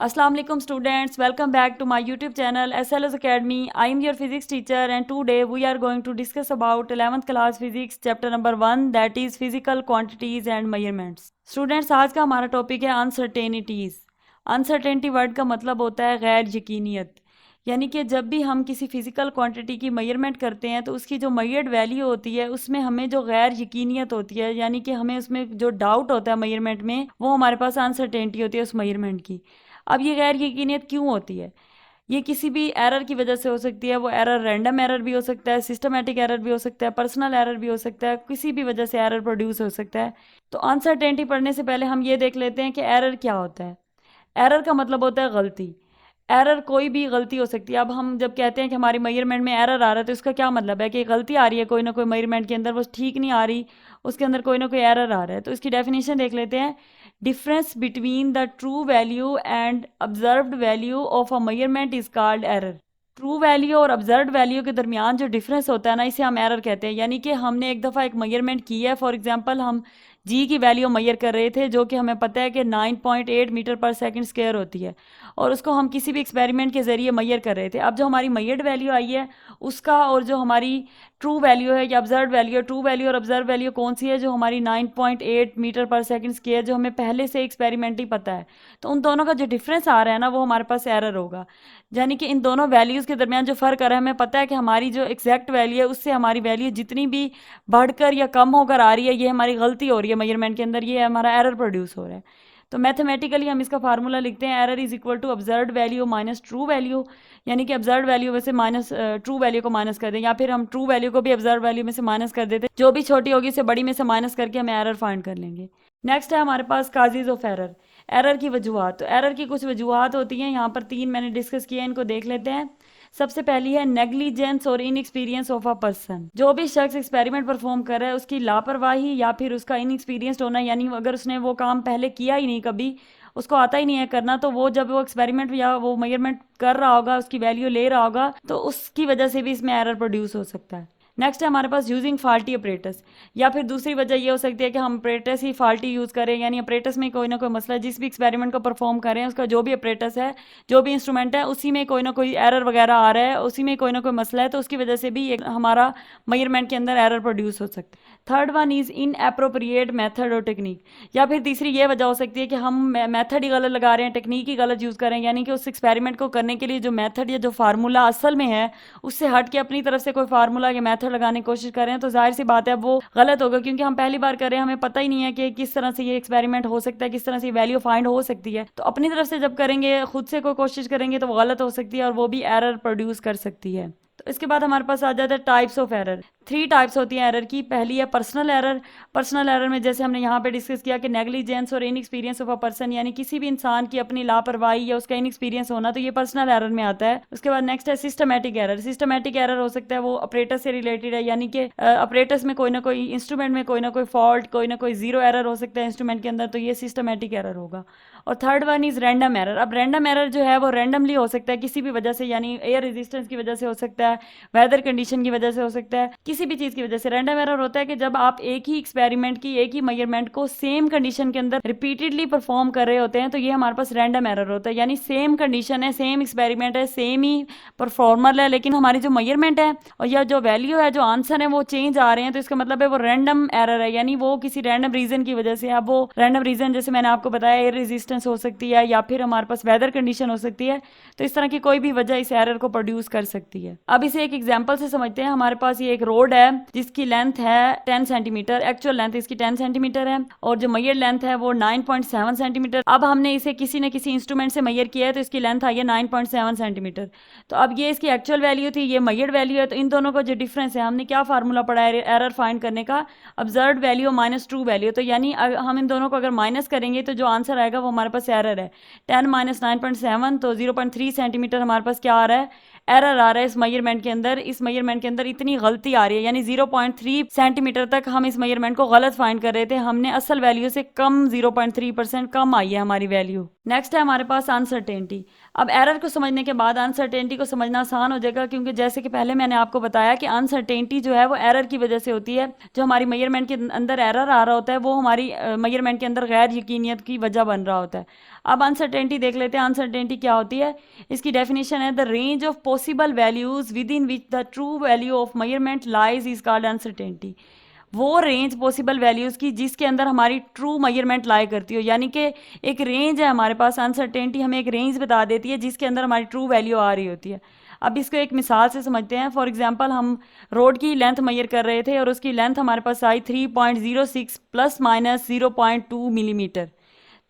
Assalamu alaikum students, welcome back to my YouTube channel SLS Academy. I am your physics teacher and today we are going to discuss about 11th class physics chapter number 1, that is physical quantities and measurements. Students, आज का हमारा topic है uncertainties. Uncertainty word का मतलब होता है गैर यकीनियत, यानी कि जब भी हम किसी फिजिकल क्वांटिटी की मेजरमेंट करते हैं तो उसकी जो मेजर्ड वैल्यू होती है उसमें हमें जो गैर यकीनियत होती है, यानी कि हमें उसमें जो डाउट होता है मेजरमेंट में, वो हमारे पास अनसर्टेनिटी होती है उस मेजरमेंट की। अब ये गैर यकीनियत क्यों होती है? ये किसी भी एरर की वजह से हो सकती है। वो एरर रैंडम एरर भी हो सकता है, सिस्टमेटिक एरर भी हो सकता है, पर्सनल एरर भी हो सकता है, किसी भी वजह से एरर प्रोड्यूस हो सकता है। तो अनसर्टेनिटी पढ़ने से पहले हम ये देख लेते हैं कि एरर क्या होता है। एरर का मतलब होता है गलती। एरर कोई भी गलती हो सकती है। अब हम जब कहते हैं कि हमारी मेजरमेंट में एरर आ रहा है तो इसका क्या मतलब है कि गलती आ रही है, कोई ना कोई मेजरमेंट के अंदर वो ठीक नहीं आ रही, उसके अंदर कोई ना कोई एरर आ रहा है। तो इसकी डेफिनेशन देख लेते हैं। Difference between the true value and observed value of a measurement is called error. True value और ऑब्जर्व वैल्यू के दरमियान जो डिफरेंस होता है ना, इसे हम एरर कहते हैं। यानी कि हमने एक दफ़ा एक मेजरमेंट की है, फॉर एग्जांपल हम जी की वैल्यू मेजर कर रहे थे जो कि हमें पता है कि 9.8 मीटर पर सेकंड स्क्वायर होती है, और उसको हम किसी भी एक्सपेरिमेंट के ज़रिए मेजर कर रहे थे। अब जो हमारी मेजर्ड वैल्यू आई है उसका और जो हमारी ट्रू वैल्यू है या ऑब्जर्व वैल्यू है, ट्रू वैल्यू और ऑब्जर्व वैल्यू कौन सी है? जो हमारी 9.8 मीटर पर सेकंड स्क्वायर, जो हमें पहले से एक्सपेरिमेंट ही पता है। तो उन दोनों का जो डिफरेंस आ रहा है ना, वो हमारे पास एरर होगा। यानी कि इन दोनों वैल्यूज़ के दरमियान जो फ़र्क आ रहा है, हमें पता है कि हमारी जो एग्जैक्ट वैल्यू है उससे हमारी वैल्यू जितनी भी बढ़कर या कम होकर आ रही है, ये हमारी गलती हो रही है मेजरमेंट के अंदर, ये हमारा एरर प्रोड्यूस हो रहा है। तो मैथमेटिकली हम इसका फार्मूला लिखते हैं, error is equal to observed value minus true value. यानी कि ऑब्जर्व्ड वैल्यू में से माइनस ट्रू वैल्यू को माइनस कर दें, या फिर हम ट्रू वैल्यू को भी ऑब्जर्व वैल्यू में से माइनस कर देते हैं। जो भी छोटी होगी उसे बड़ी में से माइनस करके हम एरर फाइंड कर लेंगे। नेक्स्ट है हमारे पास काजेज ऑफ एरर, एरर की वजूहत। तो एरर की कुछ वजूहत होती हैं, यहाँ पर 3 मैंने डिस्कस किया है, इनको देख लेते हैं। सबसे पहली है नेग्लिजेंस और इनएक्सपीरियंस ऑफ अ पर्सन। जो भी शख्स एक्सपेरिमेंट परफॉर्म कर रहा है उसकी लापरवाही या फिर उसका इनएक्सपीरियंस्ड होना, यानी अगर उसने वो काम पहले किया ही नहीं, कभी उसको आता ही नहीं है करना, तो वो जब वो एक्सपेरिमेंट या वो मेजरमेंट कर रहा होगा, उसकी वैल्यू ले रहा होगा, तो उसकी वजह से भी इसमें एरर प्रोड्यूस हो सकता है। नेक्स्ट है हमारे पास यूजिंग फाल्टी अपरेटस, या फिर दूसरी वजह ये हो सकती है कि हम अपरेटस ही फाल्टी यूज़ करें, यानी अपरेटस में कोई ना कोई मसला है। जिस भी एक्सपेरिमेंट को परफॉर्म करें उसका जो भी अपरेटस है, जो भी इंस्ट्रूमेंट है, उसी में कोई ना कोई एरर वगैरह आ रहा है, उसी में कोई ना कोई मसला है, तो उसकी वजह से भी हमारा मेजरमेंट के अंदर एरर प्रोड्यूस हो सकता है। Third one is in appropriate method और टेक्निक, या फिर तीसरी ये वजह हो सकती है कि हम मेथड ही गलत लगा रहे हैं, टेक्निक ही गलत यूज़ करें, यानी कि उस एक्सपेरिमेंट को करने के लिए जो मेथड या जो फार्मूला असल में है उससे हट के अपनी तरफ से कोई फार्मूला या मेथड लगाने की कोशिश कर रहे हैं, तो जाहिर सी बात है वो गलत होगा, क्योंकि हम पहली बार कर रहे हैं, हमें पता ही नहीं है कि किस तरह से ये एक्सपेरिमेंट हो सकता है, किस तरह से वैल्यू फाइंड हो सकती है। तो अपनी तरफ से जब करेंगे, खुद से कोई कोशिश करेंगे, तो वो गलत हो सकती है और वो भी एरर प्रोड्यूस कर सकती है। तो इसके बाद हमारे पास आ जाता है टाइप्स ऑफ एरर। 3 टाइप्स होती हैं एरर की। पहली है पर्सनल एरर। पर्सनल एरर में जैसे हमने यहाँ पे डिस्कस किया कि नेग्लिजेंस और इनएक्सपीरियंस ऑफ अ पर्सन, यानी किसी भी इंसान की अपनी लापरवाही या उसका इनएक्सपीरियंस होना, तो ये पर्सनल एरर में आता है। उसके बाद नेक्स्ट है सिस्टमेटिक एरर। सिस्टमेटिक एरर हो सकता है वो ऑपरेटस से रिलेटेड है, यानी कि ऑपरेटस में कोई ना कोई, इंस्ट्रूमेंट में कोई ना कोई फॉल्ट, कोई ना कोई जीरो एरर हो सकता है इंस्ट्रूमेंट के अंदर, तो ये सिस्टमेटिक एरर होगा। और third one is random error. अब रैंडम एरर जो है वो रैंडमली हो सकता है किसी भी वजह से, यानी एयर रेजिस्टेंस की वजह से हो सकता है, वेदर कंडीशन की वजह से हो सकता है, किसी भी चीज़ की वजह से। रैंडम एरर होता है कि जब आप एक ही एक्सपेरिमेंट की, एक ही मेजरमेंट को सेम कंडीशन के अंदर रिपीटेडली परफॉर्म कर रहे होते हैं, तो ये हमारे पास रैंडम एरर होता है। यानी सेम कंडीशन है, सेम एक्सपेरिमेंट है, सेम ही परफॉर्मर है, लेकिन हमारी जो मेजरमेंट है और या जो वैल्यू है, जो आंसर है, वो चेंज आ रहे हैं, तो इसका मतलब है वो रैंडम एरर है, यानी वो किसी रैंडम रीजन की वजह से। अब वो रैंडम रीजन जैसे मैंने आपको बताया, एयर रेजिस्टेंस हो सकती है या फिर हमारे पास वेदर कंडीशन हो सकती है, तो इस तरह की कोई भी वजह इस एरर को प्रोड्यूस कर सकती है। अब इसे एक एग्जांपल से समझते हैं। हमारे पास ये एक रोड है जिसकी लेंथ है 10 सेंटीमीटर, एक्चुअल लेंथ इसकी 10 सेंटीमीटर है, और जो मेजर लेंथ है वो 9.7 सेंटीमीटर। अब हमने इसे किसी न किसी इंस्ट्रूमेंट से मेजर किया है, तो इसकी लेंथ आई है 9.7 सेंटीमीटर। तो अब ये इसकी एक्चुअल वैल्यू थी, ये मेजर्ड वैल्यू है, तो इन दोनों का जो डिफरेंस है, हमने क्या फार्मूला पढ़ा है एरर फाइंड करने का? Observed value minus true value. तो यानी हम इन दोनों को अगर माइनस करेंगे तो जो आंसर आएगा वो हमारे पास एरर है। 10 माइनस 9.7, तो 0.3 सेंटीमीटर हमारे पास क्या आ रहा है? एरर आ रहा है इस मेजरमेंट के अंदर, इस मेजरमेंट के अंदर इतनी गलती आ रही है, यानी 0.3 सेंटीमीटर तक हम इस मेजरमेंट को गलत फाइंड कर रहे थे, हमने असल वैल्यू से कम 0.3% कम आई है हमारी वैल्यू। नेक्स्ट है हमारे पास अनसर्टेनिटी। अब एरर को समझने के बाद अनसर्टेनिटी को समझना आसान हो जाएगा, क्योंकि जैसे कि पहले मैंने आपको बताया कि अनसर्टेनिटी जो है वो एरर की वजह से होती है। जो हमारी मेजरमेंट के अंदर एरर आ रहा होता है वो हमारी मेजरमेंट के अंदर गैर यकीनियत की वजह बन रहा होता है। अब अनसर्टेनिटी देख लेते हैं। अनसर्टेनिटी क्या होती है, इसकी डेफिनेशन है the range of possible values with in which the true value of measurement lies is called uncertainty. वो रेंज पॉसिबल वैल्यूज़ की जिसके अंदर हमारी ट्रू मेजरमेंट लाई करती हो, यानी कि एक रेंज है हमारे पास, अनसर्टेनिटी हमें एक रेंज बता देती है जिसके अंदर हमारी ट्रू वैल्यू आ रही होती है। अब इसको एक मिसाल से समझते हैं। फॉर एग्जांपल हम रोड की लेंथ मेजर कर रहे थे और उसकी लेंथ हमारे पास आई 3.06 प्लस माइनस 0.2 मिलीमीटर।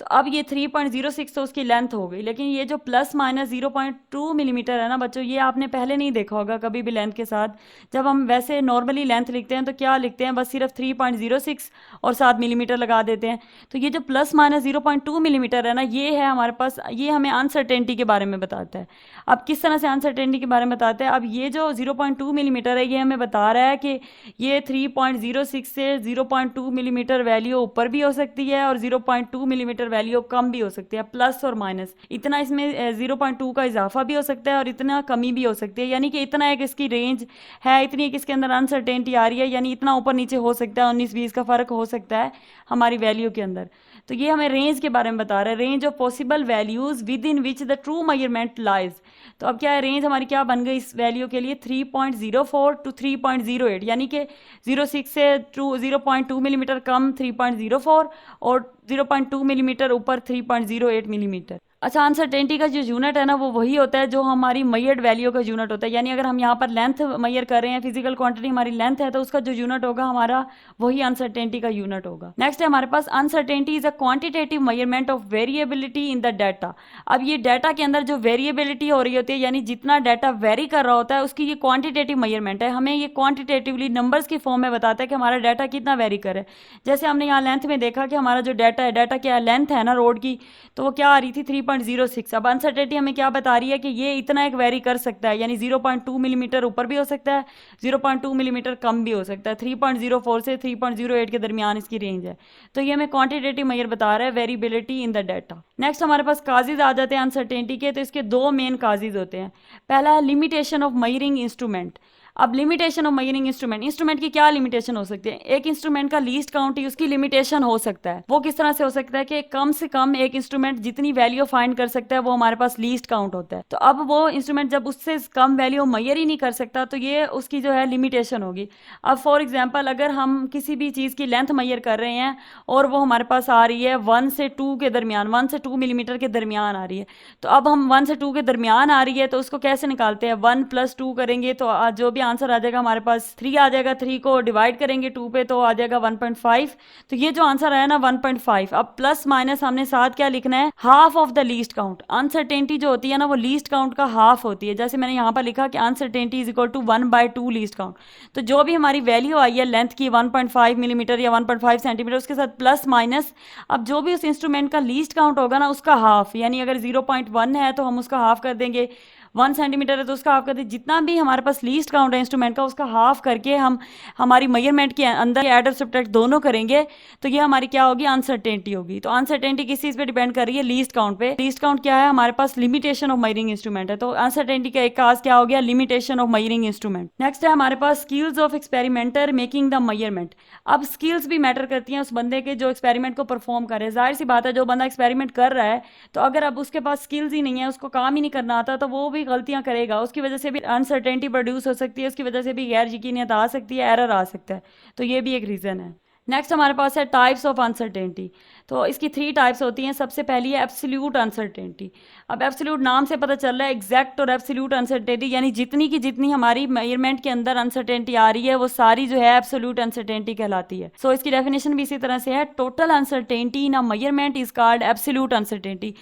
तो अब ये 3.06 तो उसकी लेंथ हो गई, लेकिन ये जो प्लस माइनस 0.2 मिलीमीटर है ना बच्चों, ये आपने पहले नहीं देखा होगा कभी भी लेंथ के साथ। जब हम वैसे नॉर्मली लेंथ लिखते हैं तो क्या लिखते हैं, बस सिर्फ 3.06 और 7 मिलीमीटर लगा देते हैं। तो ये जो प्लस माइनस 0.2 मिलीमीटर है ना, ये है हमारे पास, ये हमें अनसर्टेनिटी के बारे में बताता है। अब किस तरह से अनसर्टेनिटी के बारे में बताता है, अब ये जो 0.2 मिलीमीटर है ये हमें बता रहा है कि ये 3.06 से 0.2 मिलीमीटर वैल्यू ऊपर भी हो सकती है और 0.2 मिलीमीटर वैल्यू कम भी हो सकती है, प्लस और माइनस। इतना इसमें 0.2 का इजाफा भी हो सकता है और इतना कमी भी हो सकती है, यानी कि इतना एक इसकी रेंज है, इतनी एक इसके अंदर अनसर्टेनिटी आ रही है, यानी इतना ऊपर नीचे हो सकता है, 19-20 का फर्क हो सकता है हमारी वैल्यू के अंदर। तो ये हमें रेंज के बारे में बता रहा है, range of possible values with in which the true measurement lies. तो अब क्या है, रेंज हमारी क्या बन गई इस वैल्यू के लिए, 3.04 टू 3.08, यानी कि 06 से 0.2 मिलीमीटर कम 3.04 और 0.2 मिलीमीटर ऊपर 3.08 मिलीमीटर। अच्छा, अनसर्टेनिटी का जो यूनिट है ना वो वही होता है जो हमारी मेजर्ड वैल्यू का यूनिट होता है, यानी अगर हम यहाँ पर लेंथ मेजर कर रहे हैं, फिजिकल क्वांटिटी हमारी लेंथ है, तो उसका जो यूनिट होगा हमारा वही अनसर्टेनिटी का यूनिट होगा। नेक्स्ट है हमारे पास uncertainty is a quantitative measurement of variability in the data. अब ये डाटा के अंदर जो वेरिएबिलिटी हो रही होती है, यानी जितना डाटा वेरी कर रहा होता है उसकी ये क्वांटिटेटिव मेजरमेंट है। हमें ये क्वांटिटेटिवली नंबर्स की फॉर्म में बताता है कि हमारा डाटा कितना वेरी करे। जैसे हमने यहाँ लेंथ में देखा कि हमारा जो डाटा है, डाटा क्या लेंथ है ना रोड की, तो वो क्या आ रही थी 3.06। अब अनसर्टेनिटी हमें क्या बता रही है कि ये इतना एक वेरी कर सकता है, यानी 0.2 मिलीमीटर ऊपर भी हो सकता है, 0.2 मिलीमीटर कम भी हो सकता है, 3.04 से 3.08 के दरमियान इसकी रेंज है। तो ये हमें क्वांटिटेटिव मेजर बता रहा है variability in the data. Next हमारे पास काजेज आ जाते हैं अनसर्टेनिटी के। तो इसके दो मेन काजेज होते हैं। पहला है लिमिटेशन ऑफ मेजरिंग इंस्ट्रूमेंट। अब limitation of measuring instrument, instrument की क्या लिमिटेशन हो सकती है, एक इंस्ट्रूमेंट का लीस्ट काउंट ही उसकी लिमिटेशन हो सकता है। वो किस तरह से हो सकता है कि कम से कम एक इंस्ट्रूमेंट जितनी वैल्यू फाइंड कर सकता है वो हमारे पास लीस्ट काउंट होता है। तो अब वो इंस्ट्रूमेंट जब उससे कम वैल्यू मेजर ही नहीं कर सकता तो ये उसकी जो है लिमिटेशन होगी। अब फॉर एग्जाम्पल अगर हम किसी भी चीज़ की लेंथ मेजर कर रहे हैं और वो हमारे पास आ रही है 1 से 2 के दरमियान, 1 से 2 मिलीमीटर के दरमियान आ रही है, तो अब हम 1 से 2 के दरमियान आ रही है तो उसको कैसे निकालते हैं, 1 + 2 करेंगे तो जो भी आंसर आ जाएगा हमारे पास 3 आ जाएगा। 3 को डिवाइड करेंगे 2 पे तो आ जाएगा 1.5। तो ये जो आंसर आया ना 1.5। अब प्लस माइनस हमने साथ क्या लिखना है, half of the least count. Uncertainty जो होती है ना वो लीस्ट काउंट का हाफ होती है। जैसे मैंने यहाँ पर लिखा कि uncertainty is equal to 1/2 least count. तो जो भी हमारी वैल्यू आई है लेंथ की 1.5 मिलीमीटर या 1.5 सेंटीमीटर, उसके साथ प्लस माइनस, अब जो भी उस इंस्ट्रूमेंट का लीस्ट काउंट होगा ना उसका हाफ, यानी अगर 0.1 है तो हम उसका हाफ कर देंगे, 1 सेंटीमीटर है तो उसका हाफ कर दें, जितना भी हमारे पास लीस्ट काउंट है इंस्ट्रूमेंट का उसका हाफ करके हम हमारी मेजरमेंट के अंदर ऐड और सब्ट्रैक्ट दोनों करेंगे तो ये हमारी क्या होगी, अनसर्टेनिटी होगी। तो अनसर्टेनिटी किस चीज़ पे डिपेंड कर रही है, लीस्ट काउंट पे। लीस्ट काउंट क्या है, हमारे पास लिमिटेशन ऑफ मेजरिंग इंस्ट्रूमेंट है। तो अनसर्टेनिटी का एक काज क्या हो गया, limitation of measuring instrument. Next है हमारे पास skills of experimenter making the measurement. अब स्किल्स भी मैटर करती हैं उस बंदे के जो एक्सपेरिमेंट को परफॉर्म करे। जाहिर सी बात है जो बंदा एक्सपेरिमेंट कर रहा है तो अगर अब उसके पास स्किल्स ही नहीं है, उसको काम ही नहीं करना आता, तो वो भी गलतियां करेगा, उसकी वजह से भी अनसर्टेनिटी प्रोड्यूस हो सकती है, उसकी वजह से भी गैर यकीनियत आ सकती है, एरर आ सकता है। तो ये भी एक रीज़न है। नेक्स्ट हमारे पास है टाइप्स ऑफ अनसर्टेनिटी। तो इसकी 3 टाइप्स होती हैं। सबसे पहली है एब्सोल्यूट अनसर्टेनिटी। अब एब्सोल्यूट नाम से पता चल रहा है एग्जैक्ट और एब्सोल्यूट अनसर्टेनिटी, यानी जितनी की जितनी हमारी मेजरमेंट के अंदर अनसर्टेनिटी आ रही है वो सारी जो है एब्सोल्यूट अनसर्टेनिटी कहलाती है। सो इसकी डेफिनेशन भी इसी तरह से है, total uncertainty in a measurement is called absolute uncertainty.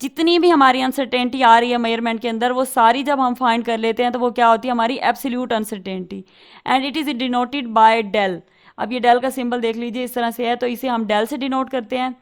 जितनी भी हमारी अनसर्टेनिटी आ रही है मेजरमेंट के अंदर वो सारी जब हम फाइंड कर लेते हैं तो वो क्या होती है, हमारी absolute uncertainty. And it is denoted by del. अब ये डेल का सिंबल देख लीजिए इस तरह से है, तो इसे हम डेल से डिनोट करते हैं।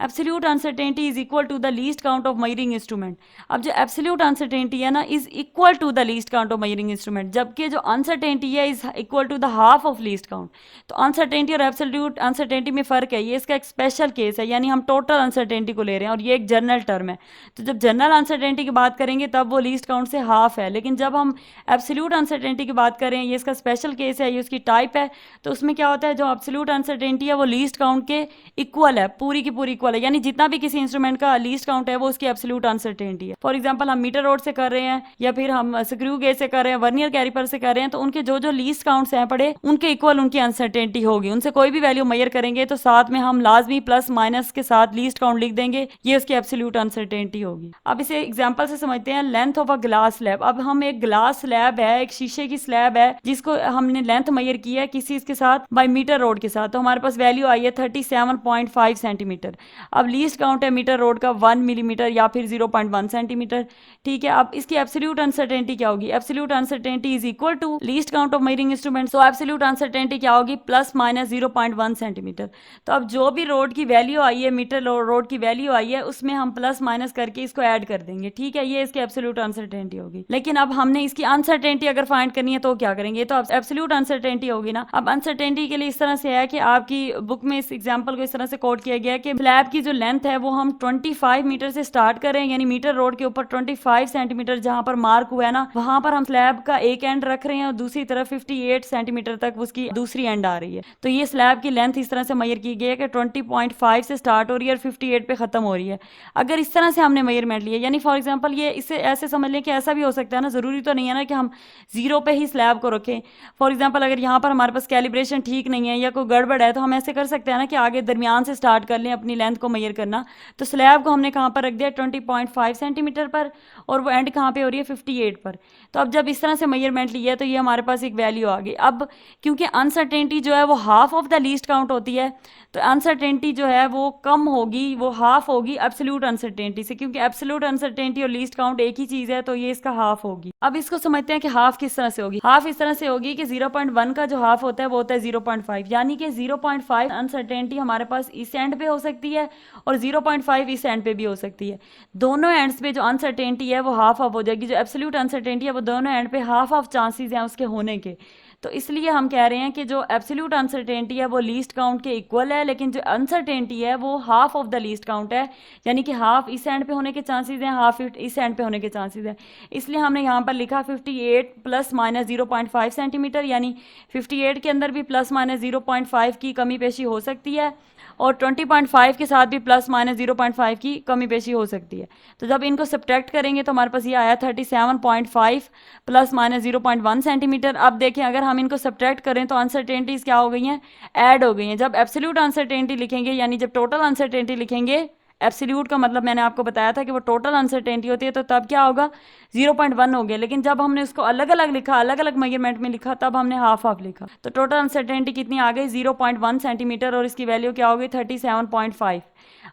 Absolute uncertainty is equal to the least count of measuring instrument. अब जो एब्सोल्यूट अनसर्टेनिटी है ना is equal to the least count of measuring instrument, जबकि जो अनसर्टेनिटी है is equal to the half of least count. तो uncertainty और absolute uncertainty में फ़र्क है, ये इसका एक स्पेशल केस है, यानी हम टोटल अनसर्टेनिटी को ले रहे हैं और ये एक जनरल टर्म है। तो जब जनरल अनसर्टेनिटी की बात करेंगे तब वो लीस्ट काउंट से हाफ है, लेकिन जब हम एब्सोल्यूट अनसर्टेनिटी की बात करें, ये इसका स्पेशल केस है, ये उसकी टाइप है, तो उसमें क्या होता है, जो एब्सोल्यूट अनसर्टेनिटी है वो लीस्ट काउंट के इक्वल है, पूरी की पूरी इक्वल है, यानी जितना भी किसी इंस्ट्रूमेंट का लीस्ट काउंट है वो उसकी एब्सोल्यूट अनसर्टेनिटी है। फॉर एग्जांपल हम मीटर रोड से कर रहे हैं या फिर हम स्क्रू गेज से कर रहे हैं, वर्नियर कैलिपर से कर रहे हैं, तो उनके जो जो लीस्ट काउंट्स हैं पड़े उनके इक्वल उनकी अनसर्टेनिटी होगी। उनसे कोई भी वैल्यू मेजर करेंगे तो साथ में हम लाजमी प्लस माइनस के साथ लीस्ट काउंट लिख देंगे, ये उसकी एब्सोल्यूट अनसर्टेनिटी होगी। अब इसे एग्जांपल से समझते हैं। Length of a glass slab. अब हम एक ग्लास स्लैब है, एक शीशे की स्लैब है जिसको हमने लेंथ मेजर की है किसी इसके साथ बाय मीटर रोड के साथ, तो हमारे पास वैल्यू आई है 37.5 सेंटीमीटर। अब लीस्ट काउंट है मीटर रोड का 1 मिलीमीटर या फिर 0.1 सेंटीमीटर, ठीक है। अब इसकी एब्सोल्यूट अनसर्टेनिटी क्या होगी? Absolute uncertainty is equal to least count of measuring instrument, so absolute uncertainty क्या होगी? Plus minus 0.1 centimetre. तो अब जो भी रोड की वैल्यू आई है, मीटर रोड की वैल्यू आई है, उसमें हम प्लस माइनस करके इसको ऐड कर देंगे, ठीक है। ये इसकी एब्सोल्यूट अनसर्टेनिटी होगी। लेकिन अब हमने इसकी अनसर्टेनिटी अगर फाइंड करनी है तो क्या करेंगे? तो अब एब्सोल्यूट अनसर्टेनिटी होगी ना। अब अनसर्टेनिटी के लिए इस तरह से है कि आपकी बुक में इस एग्जांपल को इस तरह से कोट किया गया है कि स्लैब की जो लेंथ है वो हम 25 मीटर से स्टार्ट करें, यानी मीटर रोड के ऊपर 25 सेंटीमीटर जहां पर मार्क हुआ है ना, वहां पर हम स्लैब का एक एंड रख रहे हैं और दूसरी तरफ 58 सेंटीमीटर तक उसकी दूसरी एंड आ रही है। तो ये स्लैब की लेंथ इस तरह से मेजर की गई है कि 20.5 से स्टार्ट हो रही है और 58 पे खत्म हो रही है। अगर इस तरह से हमने मेजरमेंट लिया, यानी फॉर एग्जांपल ये इसे ऐसे समझ लें कि ऐसा भी हो सकता है ना, जरूरी तो नहीं है ना कि हम जीरो पे ही स्लैब को रखें। फॉर एग्जांपल अगर यहाँ पर हमारे पास कैलिब्रेशन ठीक नहीं है या कोई गड़बड़ है तो हम ऐसे कर सकते हैं ना कि आगे दरमियान से स्टार्ट कर लें अपनी लेंथ को मेजर करना। तो स्लैब को हमने कहाँ पर रख दिया? 20.5 सेंटीमीटर पर, और वो एंड कहाँ पे हो रही है? 58 पर। तो अब जब इस तरह से मेजरमेंट लिया है तो ये हमारे पास एक वैल्यू आ गई। अब क्योंकि अनसर्टेनिटी जो है वो half of the least count होती है, तो अनसर्टेनिटी जो है वो कम होगी, वो हाफ होगी एब्सोल्यूट अनसर्टेनिटी से, क्योंकि एब्सोल्यूट अनसर्टेनिटी और लीस्ट काउंट एक ही चीज है, तो ये इसका हाफ होगी। अब इसको समझते हैं कि हाफ किस तरह से होगी। हाफ इस तरह से होगी कि 0.1 का जो हाफ होता है वो होता है 0.5, यानी कि 0.5 अनसर्टेनिटी हमारे पास इस एंड पे हो सकती है और 0.5 इस एंड पे भी हो सकती है। दोनों एंड्स पे जो अनसर्टेनिटी है वो हाफ ऑफ हो जाएगी। जो एब्सोल्यूट अनसर्टेनिटी है वो दोनों एंड पे हाफ ऑफ चांसेस हैं उसके होने के। तो इसलिए हम कह रहे हैं कि जो एब्सोल्यूट अनसर्टेनिटी है वो लीस्ट काउंट के इक्वल है, लेकिन जो अनसर्टेनिटी है वो half of the least count है, यानी कि हाफ इस एंड पे होने के चांसेस हैं, हाफ इस एंड पे होने के चांसेस हैं। इसलिए हमने यहाँ पर लिखा 58 प्लस माइनस 0.5 सेंटीमीटर, यानी 58 के अंदर भी प्लस माइनस 0.5 की कमी पेशी हो सकती है और 20.5 के साथ भी प्लस माइनस 0.5 की कमी पेशी हो सकती है। तो जब इनको सब्ट्रैक्ट करेंगे तो हमारे पास ये आया 37.5 प्लस माइनस 0.1 सेंटीमीटर। अब देखें अगर हम इनको सब्ट्रैक्ट करें तो अनसर्टेनिटीज क्या हो गई हैं? ऐड हो गई हैं। जब एब्सोल्यूट अनसर्टेनिटी लिखेंगे, यानी जब टोटल अनसर्टेनिटी लिखेंगे, एब्सोल्यूट का मतलब मैंने आपको बताया था कि वो टोटल अनसर्टेनिटी होती है, तो तब क्या होगा? 0.1 हो गया। लेकिन जब हमने उसको अलग अलग लिखा, अलग अलग मेजरमेंट में लिखा, तब हमने हाफ हाफ लिखा। तो टोटल अनसर्टेनिटी कितनी आ गई? 0.1 सेंटीमीटर, और इसकी वैल्यू क्या हो गई? 37.5।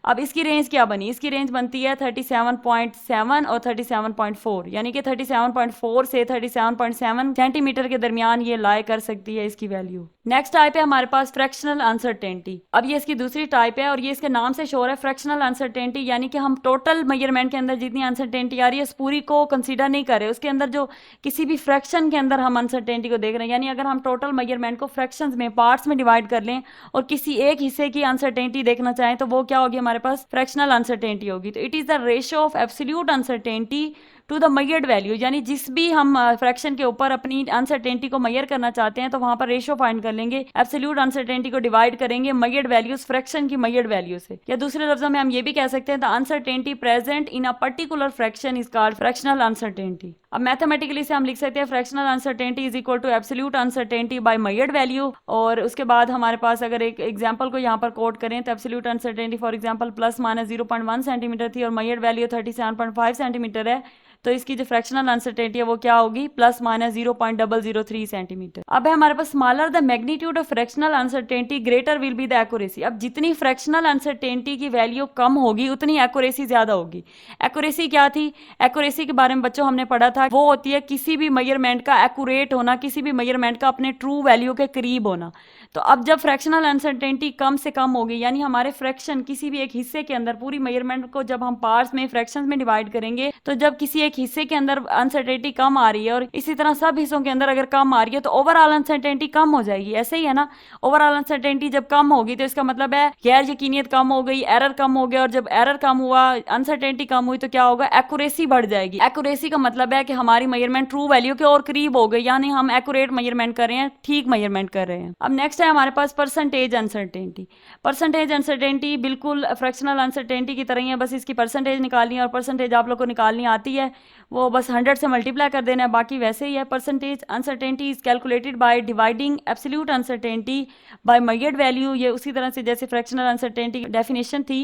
अब इसकी रेंज क्या बनी? इसकी रेंज बनती है 37.7 और 37.4, यानी कि 37.4 से 37.7 सेंटीमीटर के दरमियान ये लाई कर सकती है इसकी वैल्यू। नेक्स्ट टाइप है हमारे पास फ्रैक्शनल अनसर्टेनिटी। अब ये इसकी दूसरी टाइप है और ये इसके नाम से शोर है फ्रैक्शनल अनसर्टेनिटी, यानी कि हम टोटल मेजरमेंट के अंदर जितनी अनसर्टेनिटी आ रही है उस पूरी को कंसीडर नहीं कर रहे, उसके अंदर जो किसी भी फ्रैक्शन के अंदर हम अनसर्टेनिटी को देख रहे हैं। यानी अगर हम टोटल मेजरमेंट को फ्रैक्शंस में, पार्ट्स में डिवाइड कर लें और किसी एक हिस्से की अनसर्टेनिटी देखना चाहें तो वो क्या होगी? हमारे पास फ्रैक्शनल अनसर्टेनिटी होगी। तो it is the ratio of absolute uncertainty to the measured value, यानी जिस भी हम फ्रैक्शन के ऊपर अपनी अनसर्टेनिटी को मेजर करना चाहते हैं तो वहां पर रेशियो फाइंड कर लेंगे, एब्सोल्यूट अनसर्टेनिटी को डिवाइड करेंगे मेजर्ड वैल्यूज, फ्रैक्शन की मेजर्ड वैल्यू से। या दूसरे लफ्जों में हम ये भी कह सकते हैं the uncertainty present in a particular fraction is called fractional uncertainty. अब मैथमेटिकली से हम लिख सकते हैं fractional uncertainty is equal to absolute uncertainty by measured value. और उसके बाद हमारे पास अगर एक एग्जांपल को यहाँ पर कोट करें तो absolute uncertainty for example plus minus 0.1 centimetre थी और मेजर्ड वैल्यू 37.5 सेंटीमीटर है, तो इसकी जो फ्रैक्शनल अनसर्टेनिटी है वो क्या होगी, प्लस माइनस 0.003 सेंटीमीटर। अब है हमारे पास smaller the magnitude of fractional uncertainty greater will be the accuracy. अब जितनी फ्रैक्शनल अनसर्टेनिटी की वैल्यू कम होगी उतनी एक्यूरेसी ज्यादा होगी। एक्यूरेसी क्या थी, एक्यूरेसी के बारे में बच्चों हमने पढ़ा था, वो होती है किसी भी मेजरमेंट का एक्यूरेट होना, किसी भी मेजरमेंट का अपने ट्रू वैल्यू के करीब होना। तो अब जब फ्रैक्शनल अनसर्टेनिटी कम से कम होगी, यानी हमारे फ्रैक्शन किसी भी एक हिस्से के अंदर, पूरी मेजरमेंट को जब हम पार्ट्स में फ्रैक्शंस में डिवाइड करेंगे, तो जब किसी एक हिस्से के अंदर अनसर्टेनिटी कम आ रही है और इसी तरह सब हिस्सों के अंदर अगर कम आ रही है तो ओवरऑल अनसर्टेनिटी कम हो जाएगी। ऐसे ही है ना, ओवरऑल अनसर्टेनिटी जब कम होगी तो इसका मतलब है गैर यकीनियत कम हो गई, एरर कम हो गया, और जब एरर कम हुआ, अनसर्टेनिटी कम हुई, तो क्या होगा, एक्यूरेसी बढ़ जाएगी। एक्यूरेसी का मतलब है कि हमारी मेजरमेंट ट्रू वैल्यू के और करीब हो गई, यानी हम एक्यूरेट मेजरमेंट कर रहे हैं, ठीक मेजरमेंट कर रहे हैं। अब नेक्स्ट है हमारे पास परसेंटेज अनसर्टेनिटी। परसेंटेज अनसर्टेनिटी बिल्कुल फ्रैक्शनल अनसर्टेनिटी की तरह ही है, बस इसकी परसेंटेज निकालनी है, और परसेंटेज आप लोग को निकालनी आती है, वो बस 100 से मल्टीप्लाई कर देना है, बाकी वैसे ही है। Percentage uncertainty is calculated by dividing absolute uncertainty by measured value, ये उसी तरह से जैसे फ्रैक्शनल अनसर्टेनिटी की डेफिनेशन थी,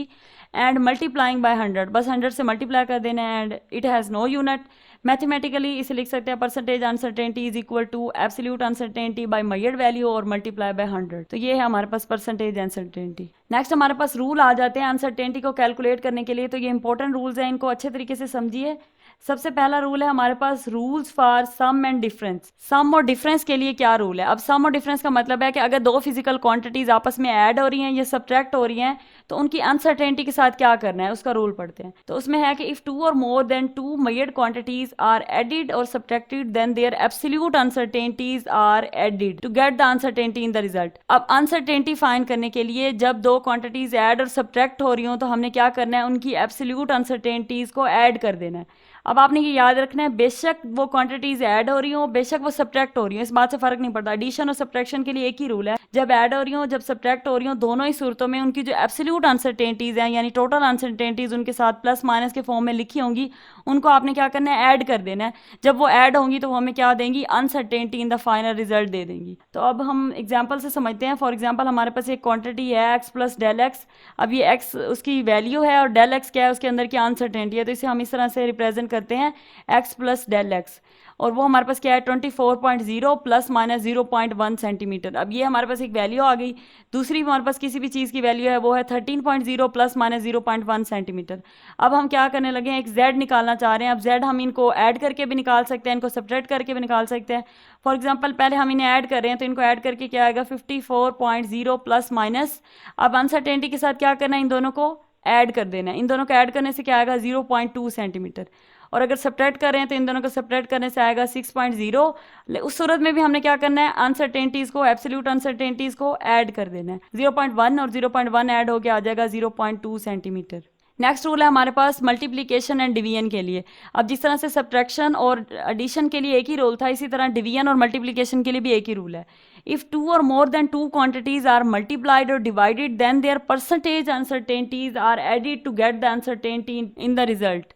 एंड मल्टीप्लाइंग बाय 100, बस 100 से मल्टीप्लाई कर देना है, and it has no unit. Mathematically इसे लिख सकते हैं percentage uncertainty is equal to absolute uncertainty by measured value और मल्टीप्लाई बाय 100। तो ये है हमारे पास परसेंटेज अनसर्टेनिटी। नेक्स्ट हमारे पास रूल आ जाते हैं अनसर्टेनिटी को कैलकुलेट करने के लिए, तो ये इंपॉर्टेंट रूल्स हैं, इनको अच्छे तरीके से समझिए। सबसे पहला रूल है हमारे पास rules for sum and difference. Sum और डिफरेंस के लिए क्या रूल है, अब सम और डिफरेंस का मतलब है कि अगर दो फिजिकल क्वांटिटीज आपस में ऐड हो रही हैं या सब्ट्रैक्ट हो रही हैं तो उनकी अनसर्टेनिटी के साथ क्या करना है, उसका रूल पढ़ते हैं। तो उसमें है कि if two or more than two measured quantities are added or subtracted then their absolute uncertainties are added to get the uncertainty in the result. अब अनसर्टेनिटी फाइंड करने के लिए जब दो क्वांटिटीज ऐड और सब्ट्रैक्ट हो रही हो तो हमने क्या करना है, उनकी एब्सोल्यूट अनसर्टेनिटीज को ऐड कर देना है। अब आपने ये याद रखना है, बेशक वो क्वांटिटीज ऐड हो रही हो, बेशक वो सब्ट्रैक्ट हो रही हो, इस बात से फर्क नहीं पड़ता। एडिशन और सब्ट्रैक्शन के लिए एक ही रूल है, जब ऐड हो रही हो, जब सब्ट्रैक्ट हो रही हो, दोनों ही सूरतों में उनकी जो एब्सोल्यूट अनसर्टेनिटीज हैं, यानी टोटल अनसर्टेनिटीज उनके साथ प्लस माइनस के फॉर्म में लिखी होंगी, उनको आपने क्या करना है, ऐड कर देना है। जब वो ऐड होंगी तो वो हमें क्या देंगी, uncertainty in the final result दे देंगी। तो अब हम एग्जाम्पल से समझते हैं। फॉर एग्जाम्पल हमारे पास एक क्वांटिटी है एक्स प्लस डेल एक्स। अब ये एक्स उसकी वैल्यू है और डेल एक्स क्या है, उसके अंदर की अनसर्टेनिटी है, तो इसे हम इस तरह से रिप्रेजेंट करते हैं एक्स प्लस डेल एक्स, और वो हमारे पास क्या है 24.0 प्लस माइनस 0.1 सेंटीमीटर। अब ये हमारे पास एक वैल्यू आ गई। दूसरी हमारे पास किसी भी चीज़ की वैल्यू है, वो है 13.0 प्लस माइनस 0.1 सेंटीमीटर। अब हम क्या करने लगे हैं, एक जेड निकालना चाह रहे हैं। अब जेड हम इनको ऐड करके भी निकाल सकते हैं, इनको सब्ट्रैक्ट करके भी निकाल सकते हैं। फॉर एग्जाम्पल पहले हम इन्हें ऐड कर रहे हैं, तो इनको ऐड करके क्या आएगा 54.0 प्लस माइनस, अब अनसर्टेनिटी के साथ क्या करना है, इन दोनों को ऐड कर देना है। इन दोनों को ऐड करने से क्या आएगा 0.2 सेंटीमीटर, और अगर सब्ट्रैक्ट कर रहे हैं तो इन दोनों को सब्ट्रैक्ट करने से आएगा 6.0। उस सूरत में भी हमने क्या करना है, अनसर्टेनिटीज को, एब्सोल्यूट अनसर्टेनिटीज को ऐड कर देना है। 0.1 और 0.1 ऐड होकर आ जाएगा 0.2 सेंटीमीटर। नेक्स्ट रूल है हमारे पास मल्टीप्लिकेशन एंड डिवीजन के लिए। अब जिस तरह से सब्ट्रैक्शन और एडिशन के लिए एक ही रूल था, इसी तरह डिवीजन और मल्टीप्लिकेशन के लिए भी एक ही रूल है। If two or more than two quantities are multiplied or divided then their percentage uncertainties are added to get the uncertainty in the result.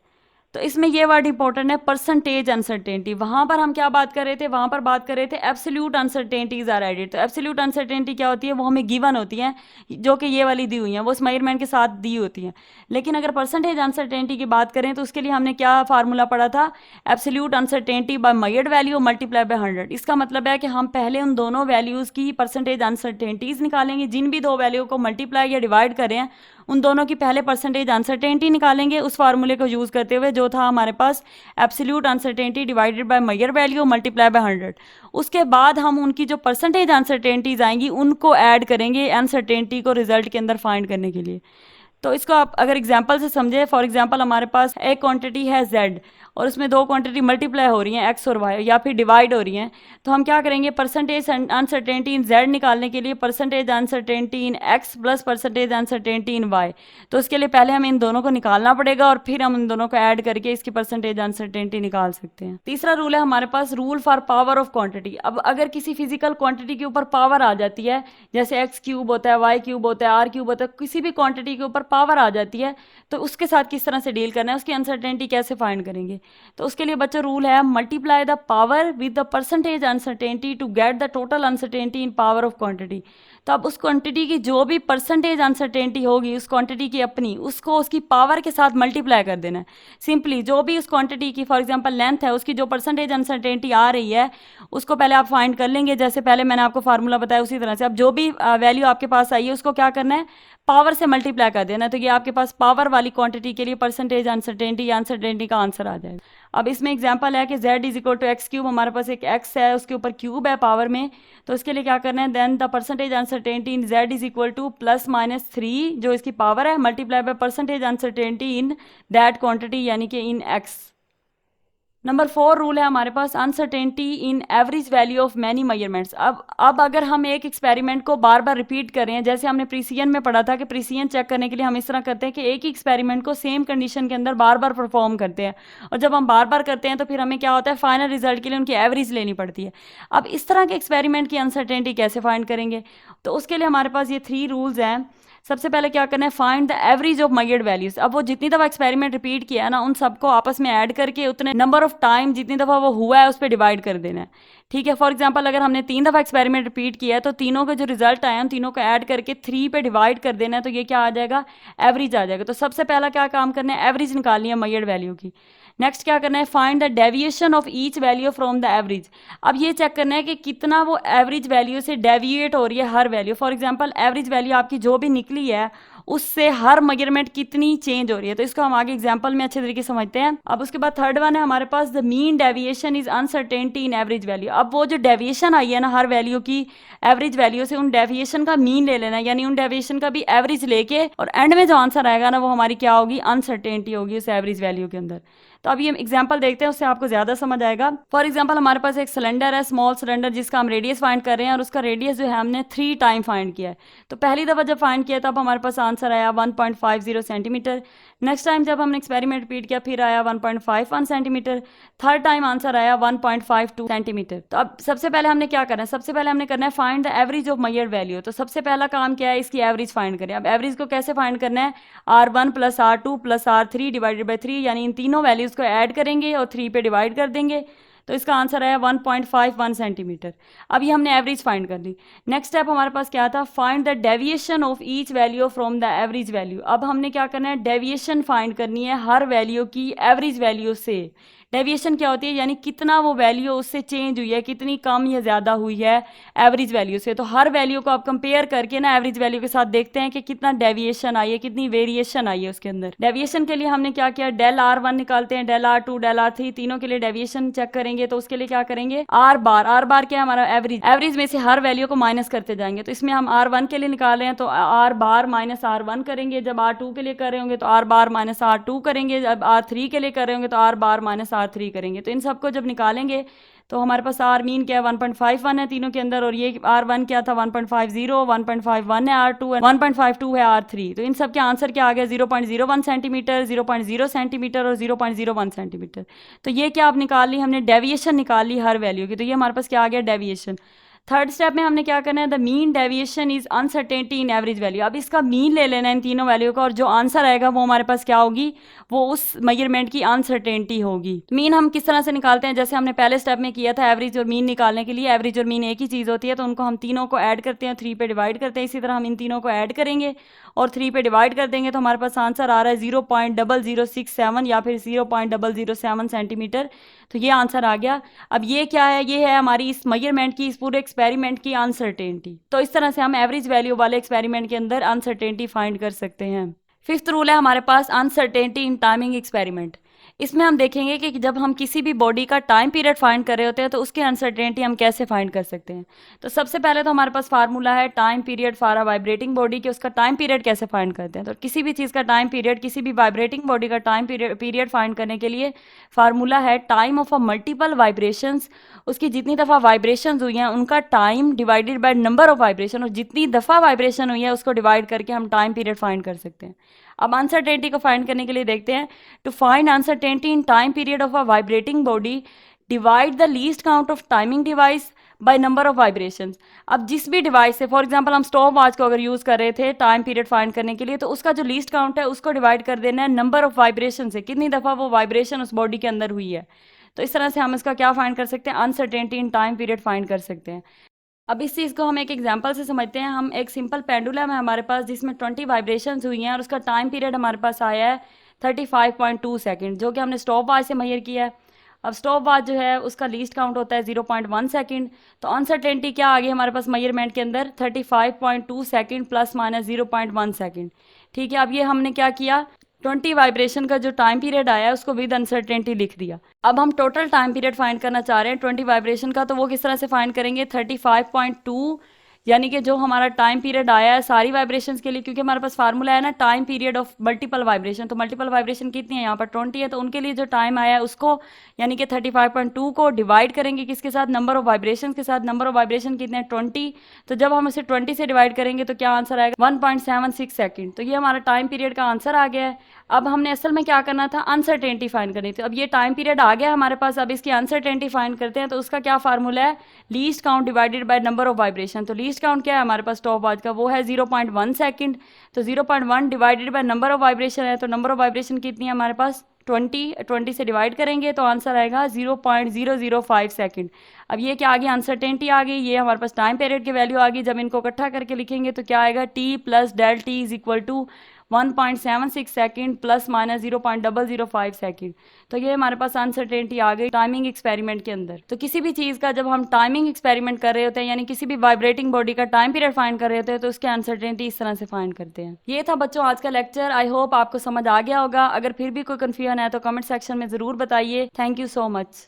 तो इसमें ये वर्ड इंपॉर्टेंट है, परसेंटेज अनसर्टेनिटी। वहां पर हम क्या बात कर रहे थे, वहां पर बात कर रहे थे एब्सोल्यूट अनसर्टेनिटीज आर एडेड। तो एब्सोल्यूट अनसर्टेनिटी क्या होती है, वो हमें गिवन होती है, जो कि ये वाली दी हुई है, वो उस मेजरमेंट के साथ दी होती है। लेकिन अगर परसेंटेज अनसर्टेनिटी की बात करें तो उसके लिए हमने क्या फार्मूला पढ़ा था, absolute uncertainty by measured value multiply by 100। इसका मतलब है कि हम पहले उन दोनों वैल्यूज की परसेंटेज अनसर्टेनिटीज निकालेंगे, जिन भी दो वैल्यू को मल्टीप्लाई या डिवाइड करें उन दोनों की पहले परसेंटेज अनसर्टेनिटी निकालेंगे, उस फार्मूले को यूज़ करते हुए जो था हमारे पास absolute uncertainty divided by measure value multiply by 100। उसके बाद हम उनकी जो परसेंटेज अनसर्टेनिटीज आएंगी उनको ऐड करेंगे अनसर्टेनिटी को रिजल्ट के अंदर फाइंड करने के लिए। तो इसको आप अगर एग्जाम्पल से समझे, फॉर एग्जाम्पल हमारे पास एक क्वांटिटी है z और उसमें दो क्वांटिटी मल्टीप्लाई हो रही हैं x और y, या फिर डिवाइड हो रही हैं, तो हम क्या करेंगे, परसेंटेज अनसर्टेनिटी इन z निकालने के लिए परसेंटेज अनसर्टेनिटी इन x प्लस परसेंटेज अनसर्टेनिटी इन y, तो उसके लिए पहले हमें इन दोनों को निकालना पड़ेगा और फिर हम इन दोनों को ऐड करके इसकी परसेंटेज अनसर्टेनिटी निकाल सकते हैं। तीसरा रूल है हमारे पास rule for power of quantity. अब अगर किसी फिजिकल क्वांटिटी के ऊपर पावर आ जाती है, जैसे x क्यूब होता है, y क्यूब होता है, r क्यूब होता है, किसी भी क्वांटिटी के ऊपर पावर आ जाती है, तो उसके साथ किस तरह से डील करना है, उसकी अनसर्टेनिटी कैसे फाइंड करेंगे। तो उसके लिए बच्चों रूल है multiply the power with the percentage uncertainty to get the total uncertainty in power of quantity. तो अब उस क्वांटिटी की जो भी परसेंटेज अनसर्टेनिटी होगी उस क्वांटिटी की अपनी, उसको उसकी पावर के साथ मल्टीप्लाई कर देना है। सिंपली जो भी उस क्वांटिटी की फॉर एग्जांपल लेंथ है, उसकी जो परसेंटेज अनसर्टेनिटी आ रही है उसको पहले आप फाइंड कर लेंगे, जैसे पहले मैंने आपको फार्मूला बताया उसी तरह से। अब जो भी वैल्यू आपके पास आई है उसको क्या करना है, पावर से मल्टीप्लाई कर देना। तो ये आपके पास पावर वाली क्वांटिटी के लिए परसेंटेज अनसर्टेनिटी या अनसर्टेनिटी का आंसर आ जाएगा। अब इसमें एग्जांपल है कि z is equal to x cube, हमारे पास एक x है उसके ऊपर क्यूब है पावर में, तो इसके लिए क्या करना है, then the percentage uncertainty in z is equal to +-3 जो इसकी पावर है multiply by percentage uncertainty in that quantity यानी कि इन x। नंबर 4 रूल है हमारे पास uncertainty in average value of many measurements. अब अगर हम एक एक्सपेरिमेंट को बार बार रिपीट कर रहे हैं, जैसे हमने प्रीसिजन में पढ़ा था कि प्रीसिजन चेक करने के लिए हम इस तरह करते हैं कि एक ही एक्सपेरिमेंट को सेम कंडीशन के अंदर बार बार परफॉर्म करते हैं, और जब हम बार बार करते हैं तो फिर हमें क्या होता है, फाइनल रिजल्ट के लिए उनकी एवरेज लेनी पड़ती है। अब इस तरह के एक्सपेरिमेंट की अनसर्टेनिटी कैसे फाइंड करेंगे, तो उसके लिए हमारे पास ये 3 रूल्स हैं। सबसे पहले क्या करना है, find the average of measured values. अब वो जितनी दफ़ा एक्सपेरिमेंट रिपीट किया है ना, उन सबको आपस में ऐड करके उतने नंबर ऑफ टाइम जितनी दफ़ा वो हुआ है उस पर डिवाइड कर देना है। ठीक है, फॉर एग्जांपल अगर हमने 3 दफ़ा एक्सपेरिमेंट रिपीट किया है तो तीनों के जो रिजल्ट आए हैं उन तीनों को ऐड करके 3 पे डिवाइड कर देना है, तो ये क्या आ जाएगा, एवरेज आ जाएगा। तो सबसे पहला क्या काम करना है, एवरेज निकालनी है मेजर्ड वैल्यू की। नेक्स्ट क्या करना है, find the deviation of each value from the average. अब ये चेक करना है कि कितना वो एवरेज वैल्यू से डेविएट हो रही है हर value. For example average value आपकी जो भी निकली है उससे हर मेजरमेंट कितनी चेंज हो रही है, तो इसको हम आगे एग्जांपल में अच्छे तरीके से समझते हैं। अब उसके बाद थर्ड वन है हमारे पास the mean deviation is uncertainty in average value. अब वो जो डेविएशन आई है ना हर वैल्यू की एवरेज वैल्यू से, उन डेविएशन का मीन ले लेना है, यानी उन डेविएशन का भी एवरेज लेके, और एंड में जो आंसर आएगा ना वो हमारी क्या होगी, अनसर्टेनिटी होगी उस एवरेज वैल्यू के अंदर। तो अब ये एग्जांपल देखते हैं, उससे आपको ज्यादा समझ आएगा। फॉर एग्जांपल हमारे पास एक सिलेंडर है, स्मॉल सिलेंडर, जिसका हम रेडियस फाइंड कर रहे हैं, और उसका रेडियस जो है हमने 3 टाइम फाइंड किया है। तो पहली दफा जब फाइंड किया तब हमारे पास आंसर आया 1.50 सेंटीमीटर। नेक्स्ट टाइम जब हमने एक्सपेरिमेंट रिपीट किया फिर आया 1.51 सेंटीमीटर। थर्ड टाइम आंसर आया 1.52 सेंटीमीटर। तो अब सबसे पहले हमने क्या करना है, सबसे पहले हमने करना है find the average of measured value. तो सबसे पहला काम क्या है, इसकी एवरेज फाइंड करें। अब एवरेज को कैसे फाइंड करना है, R1 + R2 + R3 divided by 3, यानी इन तीनों वैल्यूज को ऐड करेंगे और 3 पे डिवाइड कर देंगे, तो इसका आंसर आया 1.51 सेंटीमीटर। अब ये हमने एवरेज फाइंड कर ली। नेक्स्ट स्टेप हमारे पास क्या था, find the deviation of each value from the average value. अब हमने क्या करना है, डेविएशन फाइंड करनी है हर वैल्यू की एवरेज वैल्यू से। डेविएशन क्या होती है, यानी कितना वो वैल्यू उससे चेंज हुई है, कितनी कम या ज़्यादा हुई है एवरेज वैल्यू से। तो हर वैल्यू को आप कंपेयर करके ना एवरेज वैल्यू के साथ देखते हैं कि कितना डेविएशन आई है, कितनी वेरिएशन आई है उसके अंदर। डेविएशन के लिए हमने क्या किया, डेल R1 निकालते हैं, डेल R2, डेल R3, तीनों के लिए डेविएशन चेक करेंगे। तो उसके लिए क्या करेंगे, R बार क्या है हमारा एवरेज, एवरेज में से हर वैल्यू को माइनस करते जाएंगे। तो इसमें हम R1 के लिए निकाल रहे हैं तो R बार माइनस R1 करेंगे, जब R2 के लिए कर रहे होंगे तो R बार माइनस R2 करेंगे, जब R3 के लिए कर रहे होंगे तो R बार माइनस R3 करेंगे। तो इन सबको जब निकालेंगे तो हमारे पास R मीन क्या है 1.51 है तीनों के अंदर, और ये R1 क्या था 1.50, 1.51 है R2, 1.52 है R3। तो इन सब के आंसर क्या आ गया, 0.01 सेंटीमीटर, 0.0 सेंटीमीटर और 0.01 सेंटीमीटर। तो ये क्या आप निकाल ली, हमने डेविएशन निकाल ली हर वैल्यू की। तो ये हमारे पास क्या आ गया, डेविएशन। थर्ड स्टेप में हमने क्या करना है, the mean deviation is uncertainty in average value. अब इसका मीन ले लेना है इन तीनों वैल्यू का, और जो आंसर आएगा वो हमारे पास क्या होगी, वो उस मेजरमेंट की अनसर्टेनिटी होगी। मीन हम किस तरह से निकालते हैं, जैसे हमने पहले स्टेप में किया था, एवरेज और मीन निकालने के लिए एवरेज और मीन एक ही चीज़ होती है, तो उनको हम तीनों को ऐड करते हैं, 3 पे डिवाइड करते हैं। इसी तरह हम इन तीनों को ऐड करेंगे और 3 पे डिवाइड कर देंगे, तो हमारे पास आंसर आ रहा है 0.0067 या फिर 0.007 सेंटीमीटर। तो ये आंसर आ गया। अब ये क्या है, ये है हमारी इस मेजरमेंट की, इस पूरे एक्सपेरिमेंट की अनसर्टेनिटी। तो इस तरह से हम एवरेज वैल्यू वाले एक्सपेरिमेंट के अंदर अनसर्टेनिटी फाइंड कर सकते हैं। फिफ्थ रूल है हमारे पास अनसर्टेनिटी इन टाइमिंग एक्सपेरिमेंट। इसमें हम देखेंगे कि जब हम किसी भी बॉडी का टाइम पीरियड फाइंड कर रहे होते हैं तो उसकी अनसर्टेनिटी हम कैसे फाइंड कर सकते हैं। तो सबसे पहले तो हमारे पास फार्मूला है time period for a vibrating body, कि उसका टाइम पीरियड कैसे फाइंड करते हैं। तो किसी भी चीज़ का टाइम पीरियड, किसी भी वाइब्रेटिंग बॉडी का टाइम पीरियड फाइंड करने के लिए फार्मूला है time of a multiple vibrations. उसकी जितनी दफ़ा वाइब्रेशन हुई हैं उनका time divided by number of vibration, और जितनी दफ़ा वाइब्रेशन हुई है उसको डिवाइड करके हम टाइम पीरियड फाइंड कर सकते हैं। अब अनसर्टेनिटी को फाइंड करने के लिए देखते हैं, to find uncertainty in time period of a vibrating body divide the least count of timing device by number of vibrations. अब जिस भी डिवाइस से, फॉर एग्जांपल हम स्टॉप वॉच को अगर यूज़ कर रहे थे टाइम पीरियड फाइंड करने के लिए, तो उसका जो लीस्ट काउंट है उसको डिवाइड कर देना है नंबर ऑफ वाइब्रेशन से, कितनी दफ़ा वो वाइब्रेशन उस बॉडी के अंदर हुई है। तो इस तरह से हम इसका क्या फाइंड कर सकते हैं, uncertainty in time period find कर सकते हैं। अब इस चीज़ को हम एक एग्जांपल से समझते हैं। हम एक सिंपल पेंडुलम है हमारे पास जिसमें 20 वाइब्रेशंस हुई हैं और उसका टाइम पीरियड हमारे पास आया है 35.2 सेकेंड, जो कि हमने स्टॉप वॉच से मेजर किया है। अब स्टॉप वॉच जो है उसका लीस्ट काउंट होता है 0.1 सेकेंड। तो अनसर्टेनिटी क्या आ गई हमारे पास मेजरमेंट के अंदर, 35.2 सेकेंड प्लस माइनस 0.1 सेकेंड। ठीक है, अब ये हमने क्या किया, 20 वाइब्रेशन का जो टाइम पीरियड आया है उसको विद अनसर्टेनिटी लिख दिया। अब हम टोटल टाइम पीरियड फाइंड करना चाह रहे हैं 20 वाइब्रेशन का, तो वो किस तरह से फाइंड करेंगे, 35.2 यानी कि जो हमारा टाइम पीरियड आया है सारी वाइब्रेशंस के लिए, क्योंकि हमारे पास फार्मूला है ना time period of multiple vibration, तो मल्टीपल वाइब्रेशन कितनी है यहाँ पर 20 है, तो उनके लिए जो टाइम आया है उसको यानी कि 35.2 को डिवाइड करेंगे किसके साथ, नंबर ऑफ वाइब्रेशन के साथ। नंबर ऑफ वाइब्रेशन कितने हैं 20, तो जब हम इसे 20 से डिवाइड करेंगे तो क्या आंसर आएगा 1.76 सेकेंड। तो ये हमारा टाइम पीरियड का आंसर आ गया है। अब हमने असल में क्या करना था, अनसर्टेनिटी फाइंड करनी थी। अब ये टाइम पीरियड आ गया हमारे पास, अब इसकी अनसर्टेनिटी फाइंड करते हैं। तो उसका क्या फार्मूला है, least count divided by number of vibration. तो लीस्ट काउंट क्या है हमारे पास स्टॉप वॉच का, वो है 0.1 सेकेंड। तो 0.1 divided by number of vibration है, तो नंबर ऑफ वाइब्रेशन कितनी है हमारे पास 20 से डिवाइड करेंगे तो आंसर आएगा 0.005 सेकेंड। अब ये क्या आ गई, अनसर्टेनिटी आ गई, ये हमारे पास टाइम पीरियड की वैल्यू आ गई। जब इनको इकट्ठा करके लिखेंगे तो क्या आएगा, t plus del t is equal to 1.76 second plus minus 0.005 second. तो ये हमारे पास अनसर्टेनिटी आ गई टाइमिंग एक्सपेरिमेंट के अंदर। तो किसी भी चीज़ का जब हम टाइमिंग एक्सपेरिमेंट कर रहे होते हैं, यानी किसी भी वाइब्रेटिंग बॉडी का टाइम पीरियड फाइंड कर रहे होते हैं, तो उसके अनसर्टेनिटी इस तरह से फाइंड करते हैं। ये था बच्चों आज का लेक्चर, आई होप आपको समझ आ गया होगा। अगर फिर भी कोई कन्फ्यूजन है तो कमेंट सेक्शन में ज़रूर बताइए। Thank you so much.